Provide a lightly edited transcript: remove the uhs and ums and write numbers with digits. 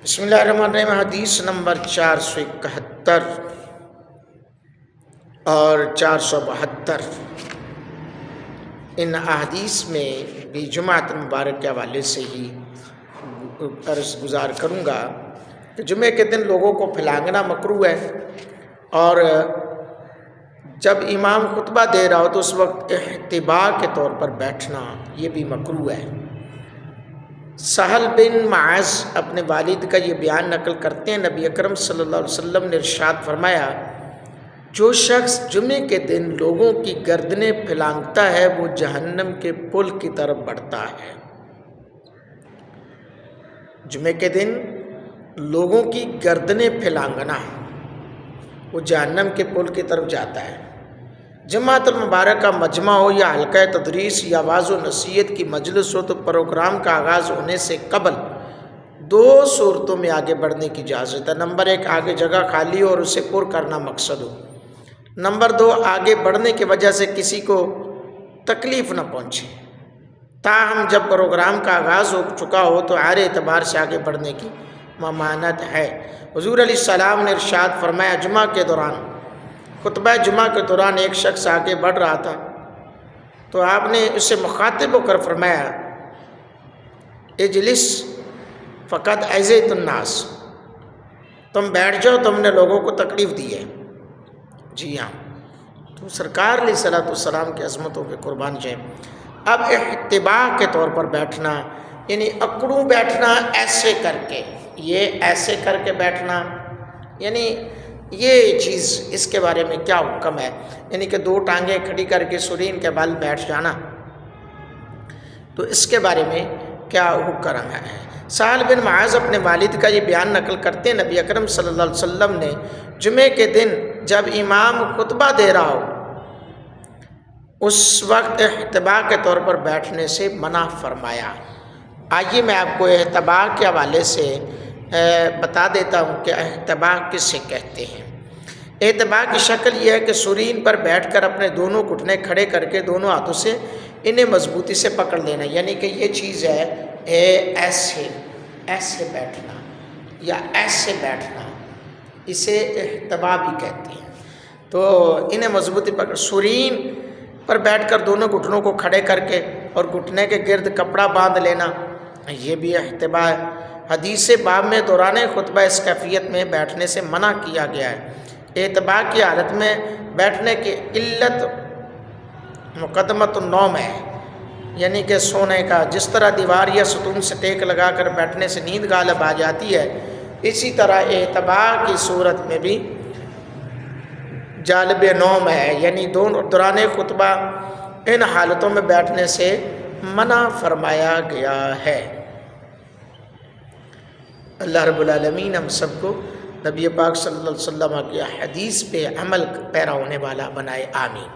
بسم اللہ الرحمن الرحیم۔ حدیث نمبر 471 اور 472 ان احادیث میں بھی جمعۃ مبارک کے حوالے سے ہی عرض گزار کروں گا کہ جمعے کے دن لوگوں کو پھلانگنا مکروہ ہے، اور جب امام خطبہ دے رہا ہو تو اس وقت احتباء کے طور پر بیٹھنا یہ بھی مکروہ ہے۔ سہل بن معاذ اپنے والد کا یہ بیان نقل کرتے ہیں، نبی اکرم صلی اللہ علیہ وسلم نے ارشاد فرمایا، جو شخص جمعے کے دن لوگوں کی گردنیں پھلانگتا ہے وہ جہنم کے پل کی طرف بڑھتا ہے۔ جمعے کے دن لوگوں کی گردنیں پھلانگنا وہ جہنم کے پل کی طرف جاتا ہے۔ جماعت المبارک کا مجمع ہو یا حلقہ تدریس یا واعظ و نصیحت کی مجلس ہو تو پروگرام کا آغاز ہونے سے قبل دو صورتوں میں آگے بڑھنے کی اجازت ہے۔ نمبر 1، آگے جگہ خالی ہو اور اسے پر کرنا مقصد ہو۔ نمبر 2، آگے بڑھنے کی وجہ سے کسی کو تکلیف نہ پہنچے۔ تاہم جب پروگرام کا آغاز ہو چکا ہو تو ہر اعتبار سے آگے بڑھنے کی ممانعت ہے۔ حضور علیہ السلام نے ارشاد فرمایا، جمعہ کے دوران خطبہ جمعہ کے دوران ایک شخص آگے بڑھ رہا تھا تو آپ نے اسے مخاطب ہو کر فرمایا، اجلس فقد اذیت الناس، تم بیٹھ جاؤ، تم نے لوگوں کو تکلیف دی ہے۔ جی ہاں، تو سرکار علیہ الصلوۃ والسلام کی عظمتوں کے قربان جائیں۔ اب احتباء کے طور پر بیٹھنا یعنی اکڑوں بیٹھنا، ایسے کر کے، یہ ایسے کر کے بیٹھنا، یعنی یہ چیز اس کے بارے میں کیا حکم ہے؟ یعنی کہ دو ٹانگیں کھڑی کر کے سرین کے بل بیٹھ جانا، تو اس کے بارے میں کیا حکم ہے؟ سہل بن معاذ اپنے والد کا یہ بیان نقل کرتے ہیں، نبی اکرم صلی اللہ علیہ وسلم نے جمعے کے دن جب امام خطبہ دے رہا ہو اس وقت احتباء کے طور پر بیٹھنے سے منع فرمایا۔ آئیے میں آپ کو احتباء کے حوالے سے بتا دیتا ہوں کہ احتباء کس سے کہتے ہیں۔ احتباء کی شکل یہ ہے کہ سرین پر بیٹھ کر اپنے دونوں گھٹنے کھڑے کر کے دونوں ہاتھوں سے انہیں مضبوطی سے پکڑ لینا، یعنی کہ یہ چیز ہے ایسے بیٹھنا یا ایسے بیٹھنا، اسے احتباء بھی کہتے ہیں۔ تو انہیں مضبوطی پکڑ، سرین پر بیٹھ کر دونوں گھٹنوں کو کھڑے کر کے اور گھٹنے کے گرد کپڑا باندھ لینا، یہ بھی احتباء ہے۔ حدیث باب میں دوران خطبہ اس کیفیت میں بیٹھنے سے منع کیا گیا ہے۔ احتباء کی حالت میں بیٹھنے کی علت مقدمۃ النوم ہے، یعنی کہ سونے کا، جس طرح دیوار یا ستون سے ٹیک لگا کر بیٹھنے سے نیند غالب آ جاتی ہے، اسی طرح احتباء کی صورت میں بھی جالب نوم ہے، یعنی دوران خطبہ ان حالتوں میں بیٹھنے سے منع فرمایا گیا ہے۔ اللہ رب العالمین ہم سب کو نبی پاک صلی اللہ علیہ وسلم کی حدیث پہ عمل پیرا ہونے والا بنائے، آمین۔